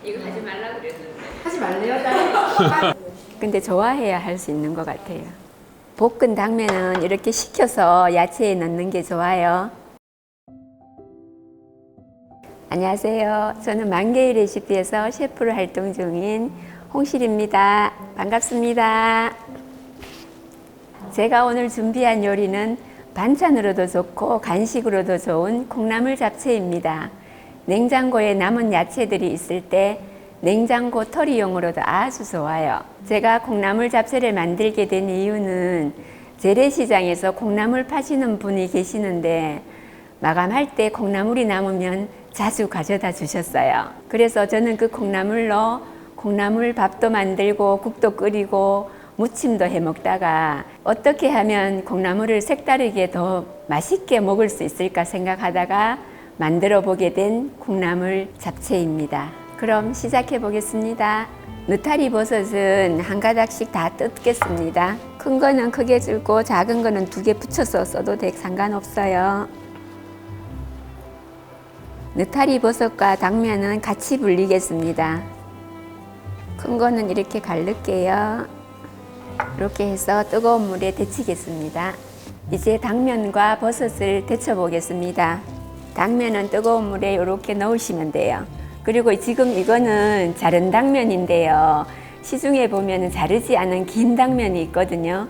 이거 하지 말라 그랬는데. 하지 말래요, 딸. 근데 좋아해야 할 수 있는 것 같아요. 볶은 당면은 이렇게 식혀서 야채에 넣는 게 좋아요. 안녕하세요. 저는 만개의 레시피에서 셰프로 활동 중인 홍실입니다. 반갑습니다. 제가 오늘 준비한 요리는 반찬으로도 좋고 간식으로도 좋은 콩나물 잡채입니다. 냉장고에 남은 야채들이 있을 때 냉장고 털이용으로도 아주 좋아요. 제가 콩나물 잡채를 만들게 된 이유는 재래시장에서 콩나물 파시는 분이 계시는데 마감할 때 콩나물이 남으면 자주 가져다 주셨어요. 그래서 저는 그 콩나물로 콩나물 밥도 만들고 국도 끓이고 무침도 해 먹다가 어떻게 하면 콩나물을 색다르게 더 맛있게 먹을 수 있을까 생각하다가 만들어 보게 된 콩나물 잡채입니다. 그럼 시작해 보겠습니다. 느타리 버섯은 한 가닥씩 다 뜯겠습니다. 큰 거는 크게 줄고 작은 거는 2개 붙여서 써도 상관없어요. 느타리 버섯과 당면은 같이 불리겠습니다. 큰 거는 이렇게 갈를게요. 이렇게 해서 뜨거운 물에 데치겠습니다. 이제 당면과 버섯을 데쳐 보겠습니다. 당면은 뜨거운 물에 이렇게 넣으시면 돼요. 그리고 지금 이거는 자른 당면인데요. 시중에 보면 자르지 않은 긴 당면이 있거든요.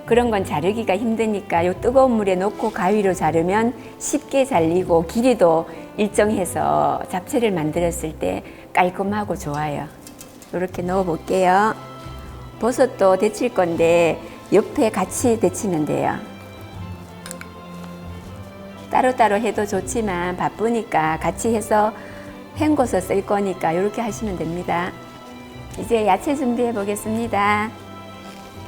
그런 건 자르기가 힘드니까 이 뜨거운 물에 넣고 가위로 자르면 쉽게 잘리고 길이도 일정해서 잡채를 만들었을 때 깔끔하고 좋아요. 이렇게 넣어 볼게요. 버섯도 데칠 건데 옆에 같이 데치면 돼요. 따로따로 해도 좋지만 바쁘니까 같이 해서 헹궈서 쓸 거니까 이렇게 하시면 됩니다. 이제 야채 준비해 보겠습니다.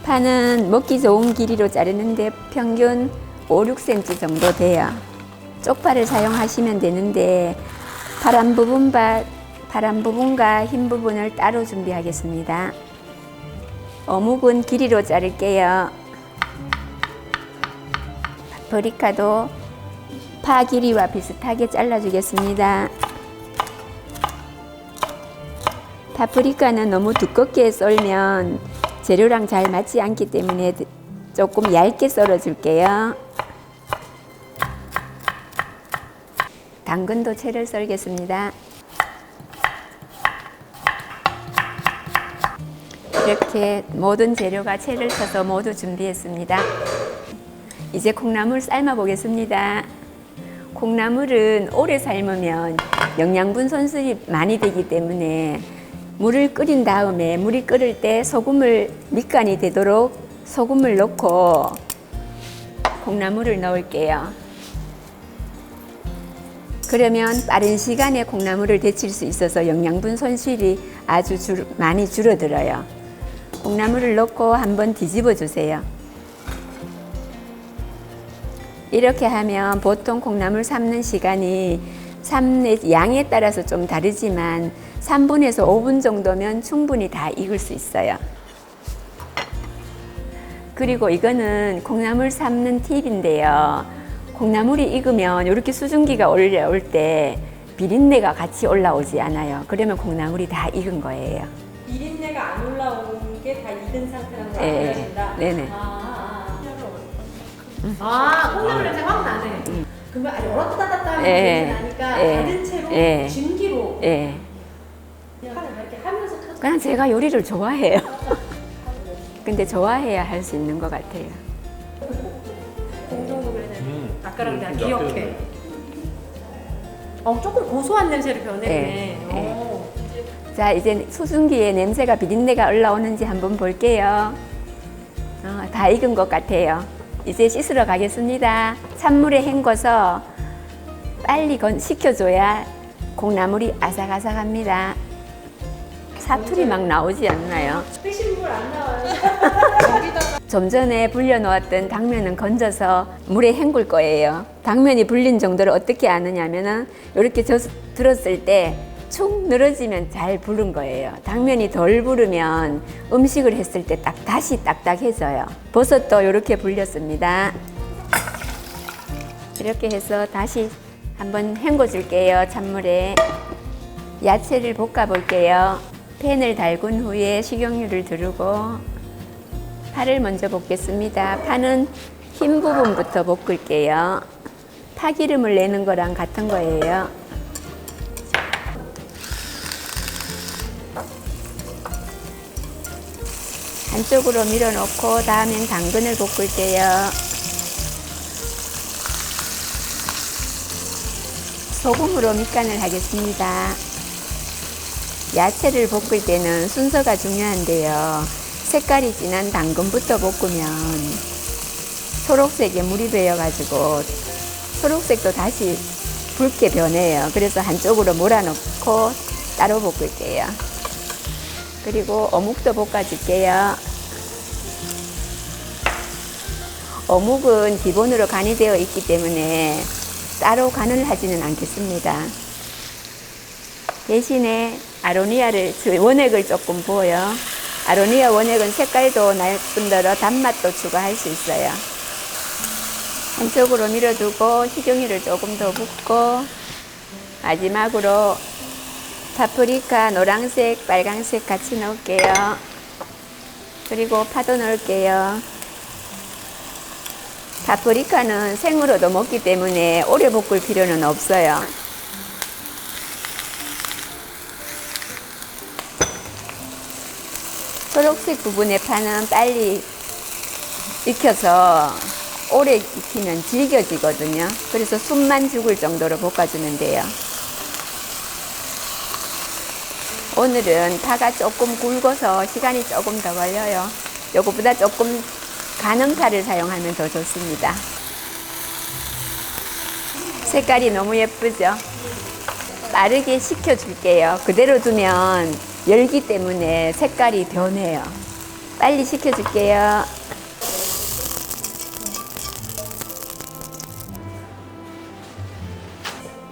파는 먹기 좋은 길이로 자르는데 평균 5, 6cm 정도 돼요. 쪽파를 사용하시면 되는데 파란 부분과 흰 부분을 따로 준비하겠습니다. 어묵은 길이로 자를게요. 파프리카도 파 길이와 비슷하게 잘라주겠습니다. 파프리카는 너무 두껍게 썰면 재료랑 잘 맞지 않기 때문에 조금 얇게 썰어줄게요. 당근도 채를 썰겠습니다. 이렇게 모든 재료가 채를 쳐서 모두 준비했습니다. 이제 콩나물 삶아 보겠습니다. 콩나물은 오래 삶으면 영양분 손실이 많이 되기 때문에 물을 끓인 다음에 물이 끓을 때 밑간이 되도록 소금을 넣고 콩나물을 넣을게요. 그러면 빠른 시간에 콩나물을 데칠 수 있어서 영양분 손실이 아주 많이 줄어들어요. 콩나물을 넣고 한번 뒤집어 주세요. 이렇게 하면 보통 콩나물 삶는 시간이 삶는 양에 따라서 좀 다르지만 3분에서 5분 정도면 충분히 다 익을 수 있어요. 그리고 이거는 콩나물 삶는 팁인데요. 콩나물이 익으면 이렇게 수증기가 올라올 때 비린내가 같이 올라오지 않아요. 그러면 콩나물이 다 익은 거예요. 비린내가 안 올라오는 게 다 익은 상태라는 걸 네. 알려준다. 네네. 콩나물 냄새 확 나네. 그러면 열었다 닫았다 하면 예. 냄새 나니까 예. 다른 채로 예. 증기로 예. 그냥 이렇게 하면서 터져. 그냥 제가 요리를 좋아해요. 근데 좋아해야 할 수 있는 것 같아요. 공동구매는 아까랑 내가 기억해. 조금 고소한 냄새로 변했네. 예. 자, 이제 수증기에 냄새가 비린내가 올라오는지 한번 볼게요. 다 익은 것 같아요. 이제 씻으러 가겠습니다. 찬물에 헹궈서 빨리 식혀줘야 콩나물이 아삭아삭합니다. 사투리 막 나오지 않나요? 뜨신 물 안 나와요. 좀 전에 불려놓았던 당면은 건져서 물에 헹굴 거예요. 당면이 불린 정도를 어떻게 아느냐면은 이렇게 들었을 때 축 늘어지면 잘 부른 거예요. 당면이 덜 부르면 음식을 했을 때 다시 딱딱해져요. 버섯도 이렇게 불렸습니다. 이렇게 해서 다시 한번 헹궈 줄게요. 찬물에. 야채를 볶아 볼게요. 팬을 달군 후에 식용유를 두르고 파를 먼저 볶겠습니다. 파는 흰 부분부터 볶을게요. 파기름을 내는 거랑 같은 거예요. 한쪽으로 밀어놓고 다음엔 당근을 볶을게요. 소금으로 밑간을 하겠습니다. 야채를 볶을 때는 순서가 중요한데요. 색깔이 진한 당근부터 볶으면 초록색에 물이 배어가지고 초록색도 다시 붉게 변해요. 그래서 한쪽으로 몰아넣고 따로 볶을게요. 그리고 어묵도 볶아줄게요. 어묵은 기본으로 간이 되어 있기 때문에 따로 간을 하지는 않겠습니다. 대신에 아로니아를, 원액을 조금 부어요. 아로니아 원액은 색깔도 날 뿐더러 단맛도 추가할 수 있어요. 한쪽으로 밀어두고 식용유를 조금 더 붓고 마지막으로 파프리카 노란색, 빨간색 같이 넣을게요. 그리고 파도 넣을게요. 파프리카는 생으로도 먹기 때문에 오래 볶을 필요는 없어요. 초록색 부분의 파는 빨리 익혀서 오래 익히면 질겨지거든요. 그래서 숨만 죽을 정도로 볶아주면 돼요. 오늘은 파가 조금 굵어서 시간이 조금 더 걸려요. 요거보다 조금 가는 파를 사용하면 더 좋습니다. 색깔이 너무 예쁘죠? 빠르게 식혀줄게요. 그대로 두면 열기 때문에 색깔이 변해요. 빨리 식혀줄게요.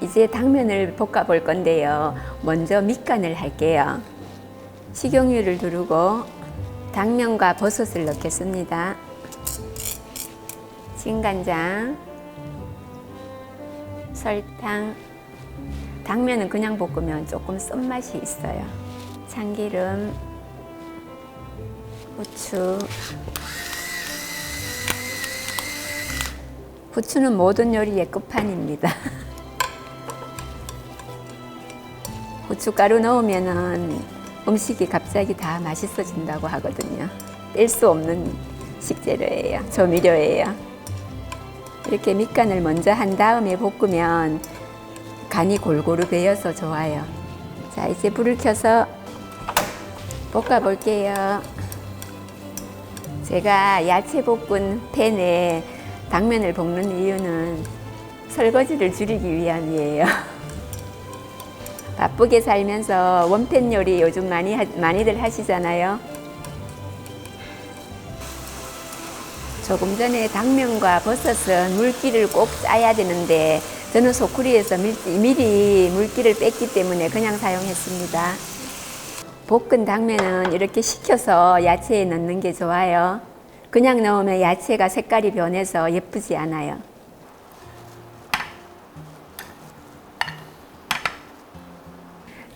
이제 당면을 볶아 볼 건데요. 먼저 밑간을 할게요. 식용유를 두르고 당면과 버섯을 넣겠습니다. 진간장, 설탕, 당면은 그냥 볶으면 조금 쓴맛이 있어요. 참기름, 후추. 후추는 모든 요리의 끝판입니다. 후춧가루 넣으면은 음식이 갑자기 다 맛있어진다고 하거든요. 뺄 수 없는 식재료예요. 조미료예요. 이렇게 밑간을 먼저 한 다음에 볶으면 간이 골고루 배어서 좋아요. 자, 이제 불을 켜서 볶아 볼게요. 제가 야채 볶은 팬에 당면을 볶는 이유는 설거지를 줄이기 위함이에요. 바쁘게 살면서 원팬 요리 요즘 많이들 하시잖아요. 조금 전에 당면과 버섯은 물기를 꼭 짜야 되는데 저는 소쿠리에서 미리 물기를 뺐기 때문에 그냥 사용했습니다. 볶은 당면은 이렇게 식혀서 야채에 넣는 게 좋아요. 그냥 넣으면 야채가 색깔이 변해서 예쁘지 않아요.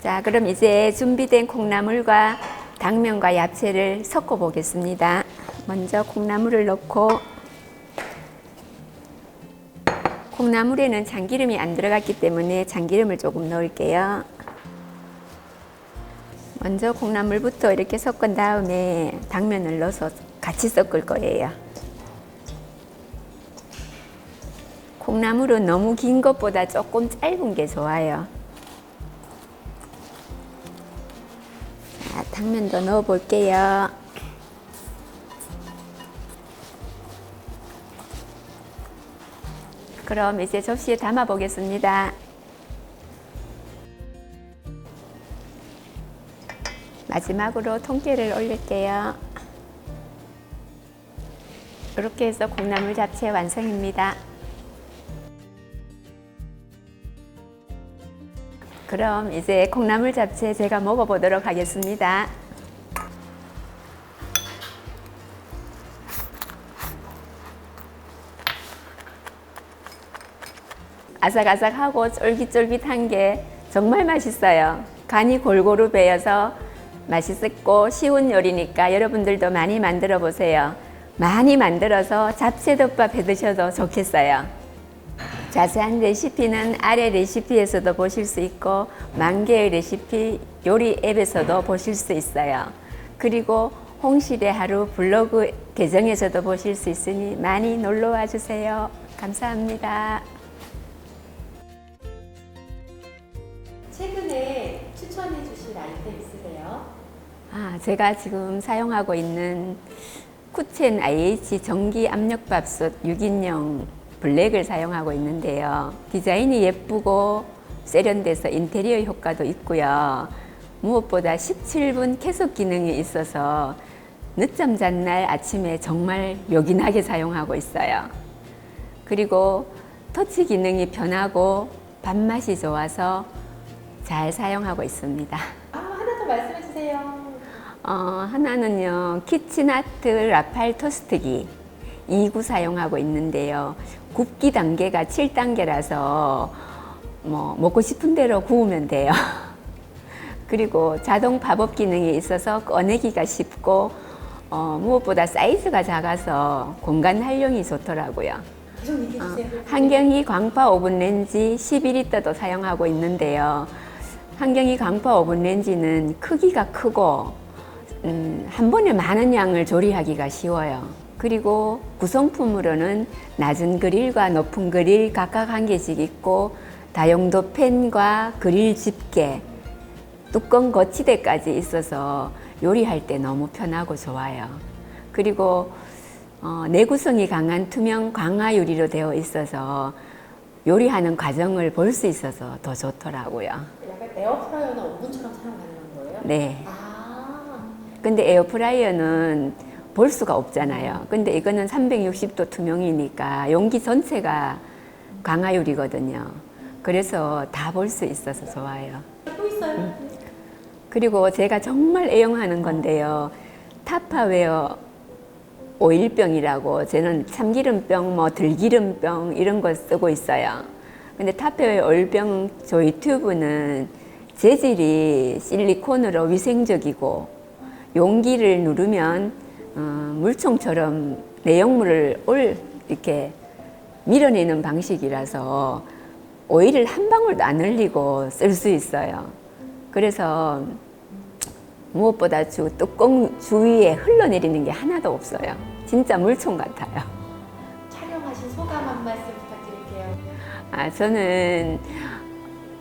자, 그럼 이제 준비된 콩나물과 당면과 야채를 섞어 보겠습니다. 먼저 콩나물을 넣고, 콩나물에는 참기름이 안 들어갔기 때문에 참기름을 조금 넣을게요. 먼저 콩나물부터 이렇게 섞은 다음에 당면을 넣어서 같이 섞을 거예요. 콩나물은 너무 긴 것보다 조금 짧은 게 좋아요. 자, 당면도 넣어 볼게요. 그럼 이제 접시에 담아 보겠습니다. 마지막으로 통깨를 올릴게요. 이렇게 해서 콩나물 잡채 완성입니다. 그럼 이제 콩나물 잡채 제가 먹어보도록 하겠습니다. 아삭아삭하고 쫄깃쫄깃한 게 정말 맛있어요. 간이 골고루 배어서 맛있고 쉬운 요리니까 여러분들도 많이 만들어 보세요. 많이 만들어서 잡채덮밥 해 드셔도 좋겠어요. 자세한 레시피는 아래 레시피에서도 보실 수 있고 만개의 레시피 요리 앱에서도 보실 수 있어요. 그리고 홍실의 하루 블로그 계정에서도 보실 수 있으니 많이 놀러와 주세요. 감사합니다. 최근에 추천해 주실 아이템 있으세요? 제가 지금 사용하고 있는 쿠첸 IH 전기 압력밥솥 6인용 블랙을 사용하고 있는데요. 디자인이 예쁘고 세련돼서 인테리어 효과도 있고요. 무엇보다 17분 계속 기능이 있어서 늦잠 잔 날 아침에 정말 요긴하게 사용하고 있어요. 그리고 터치 기능이 편하고 밥맛이 좋아서 잘 사용하고 있습니다. 하나 더 말씀해 주세요. 하나는요, 키친아트 라팔 토스트기 2구 사용하고 있는데요. 굽기 단계가 7단계라서 먹고 싶은 대로 구우면 돼요. 그리고 자동 팝업 기능이 있어서 꺼내기가 쉽고 무엇보다 사이즈가 작아서 공간 활용이 좋더라고요. 계속 얘기해 주세요. 한경희 광파 오븐 렌지 12L도 사용하고 있는데요. 한경희 광파 오븐 렌지는 크기가 크고 한 번에 많은 양을 조리하기가 쉬워요. 그리고 구성품으로는 낮은 그릴과 높은 그릴 각각 한 개씩 있고 다용도 팬과 그릴 집게, 뚜껑 거치대까지 있어서 요리할 때 너무 편하고 좋아요. 그리고 내구성이 강한 투명 강화 유리로 되어 있어서 요리하는 과정을 볼 수 있어서 더 좋더라고요. 약간 에어프라이어나 오븐처럼 사용 가능한 거예요? 네. 근데 에어프라이어는 볼 수가 없잖아요. 근데 이거는 360도 투명이니까 용기 전체가 강화유리거든요. 그래서 다 볼 수 있어서 좋아요. 또 있어요? 그리고 제가 정말 애용하는 건데요. 타파웨어 오일병이라고 저는 참기름병, 들기름병 이런 거 쓰고 있어요. 근데 타파웨어 오일병 조이 튜브는 재질이 실리콘으로 위생적이고 용기를 누르면 물총처럼 내용물을 이렇게 밀어내는 방식이라서 오일을 한 방울도 안 흘리고 쓸 수 있어요. 그래서 무엇보다 뚜껑 주위에 흘러내리는 게 하나도 없어요. 진짜 물총 같아요. 촬영하신 소감 한 말씀 부탁드릴게요. 저는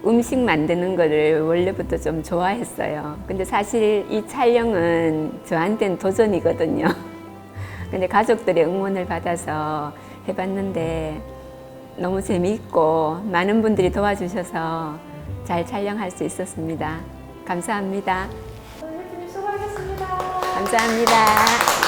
음식 만드는 거를 원래부터 좀 좋아했어요. 근데 사실 이 촬영은 저한테는 도전이거든요. 근데 가족들의 응원을 받아서 해봤는데 너무 재미있고 많은 분들이 도와주셔서 잘 촬영할 수 있었습니다. 감사합니다. 셰프님 수고하셨습니다. 감사합니다.